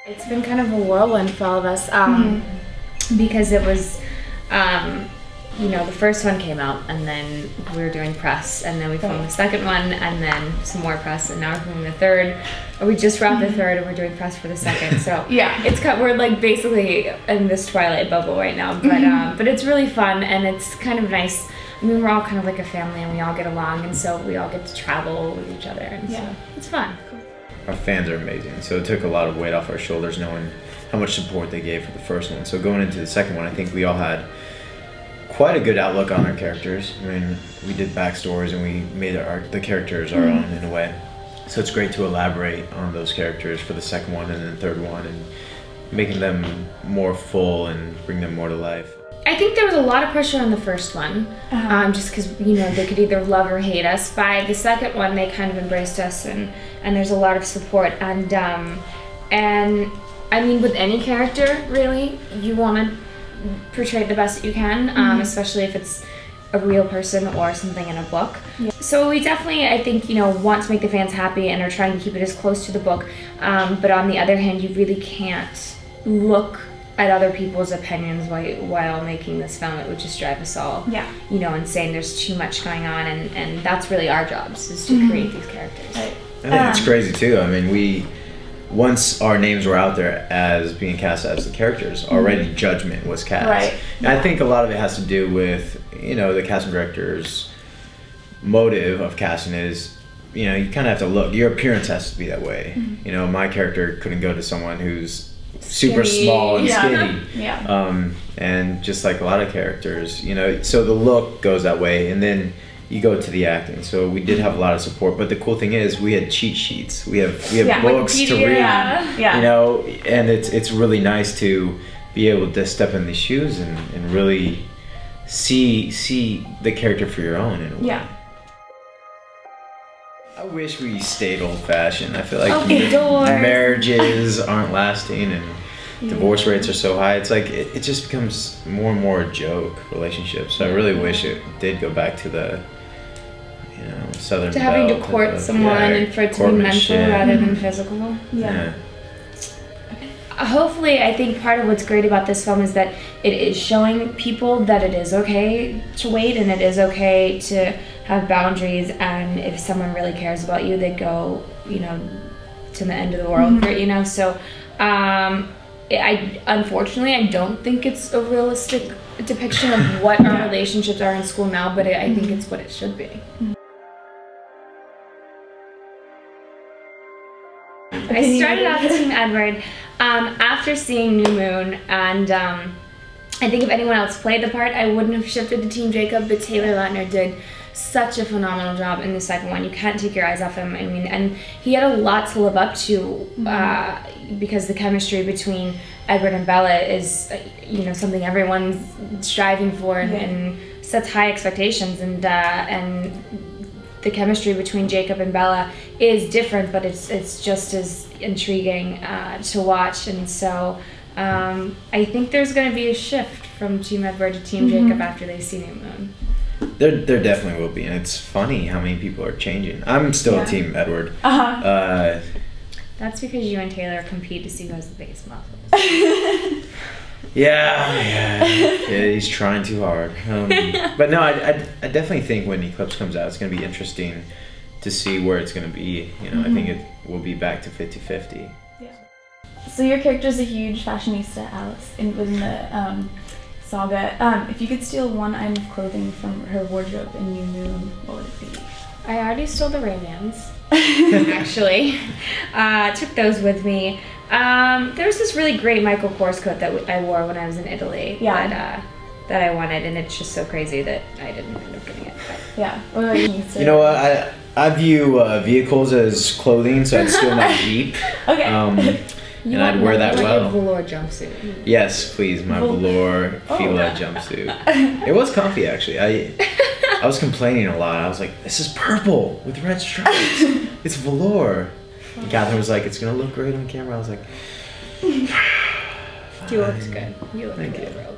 It's been kind of a whirlwind for all of us because it was, you know, the first one came out and then we were doing press and then we filmed the second one and then some more press and now we're filming the third. Or we just wrapped the third and we're doing press for the second. So yeah, we're like basically in this Twilight bubble right now. But it's really fun and it's kind of nice. I mean, we're all kind of like a family and we all get along and so we all get to travel with each other and so it's fun. Our fans are amazing, so it took a lot of weight off our shoulders knowing how much support they gave for the first one. So going into the second one, I think we all had quite a good outlook on our characters. I mean, we did backstories and we made the characters our own in a way. So it's great to elaborate on those characters for the second one and then the third one and making them more full and bring them more to life. I think there was a lot of pressure on the first one, just because, you know, they could either love or hate us. By the second one, they kind of embraced us, and there's a lot of support. And I mean, with any character, really, you want to portray it the best that you can, especially if it's a real person or something in a book. Yeah. So we definitely, I think, you know, want to make the fans happy and are trying to keep it as close to the book. But on the other hand, you really can't look at other people's opinions while making this film. It would just drive us all, you know, insane. There's too much going on, and that's really our jobs, is to create these characters. I think it's crazy too. I mean, once our names were out there as being cast as the characters, already judgment was cast. Right. And I think a lot of it has to do with, you know, the casting director's motive of casting is, you know, you kind of have to look. Your appearance has to be that way. You know, my character couldn't go to someone who's super small and skinny, and just like a lot of characters, you know, so the look goes that way, and then you go to the acting. So we did have a lot of support, but the cool thing is we had cheat sheets, we have books to read, you know, and it's really nice to be able to step in these shoes and really see the character for your own in a way. I wish we stayed old-fashioned. I feel like marriages aren't lasting and divorce rates are so high. It's like it just becomes more and more a joke, relationships. So I really wish it did go back to the, you know, Southern to having to court someone and for it to be mental rather than physical. Hopefully, I think part of what's great about this film is that it is showing people that it is okay to wait and it is okay to have boundaries, and if someone really cares about you, they go, you know, to the end of the world for it, you know. So unfortunately, I don't think it's a realistic depiction of what our relationships are in school now, but I think it's what it should be. I started out Team Edward after seeing New Moon, and I think if anyone else played the part, I wouldn't have shifted to Team Jacob, but Taylor Lautner did such a phenomenal job in the second one. You can't take your eyes off him. I mean, and he had a lot to live up to because the chemistry between Edward and Bella is, you know, something everyone's striving for and sets high expectations, and the chemistry between Jacob and Bella is different, but it's just as intriguing to watch. And so I think there's going to be a shift from Team Edward to Team Jacob after they see New Moon. There definitely will be, and it's funny how many people are changing. I'm still a Team Edward. That's because you and Taylor compete to see who has the biggest muscles. Yeah, he's trying too hard. But no, I definitely think when Eclipse comes out, it's going to be interesting to see where it's going to be. You know, I think it will be back to 50-50. So your character's a huge fashionista, Alice, within the saga. If you could steal one item of clothing from her wardrobe in New Moon, what would it be? I already stole the Ray-Bans, actually. Took those with me. There was this really great Michael Kors coat that I wore when I was in Italy that I wanted, and it's just so crazy that I didn't end up getting it. But. You know what? I view vehicles as clothing, so I'd steal my Jeep. And I'd wear that well. A velour jumpsuit. Yes, please, my velour Fila jumpsuit. It was comfy, actually. I was complaining a lot. I was like, this is purple with red stripes. It's velour. And Catherine was like, it's going to look great on camera. I was like, you looked good. You looked good, bro.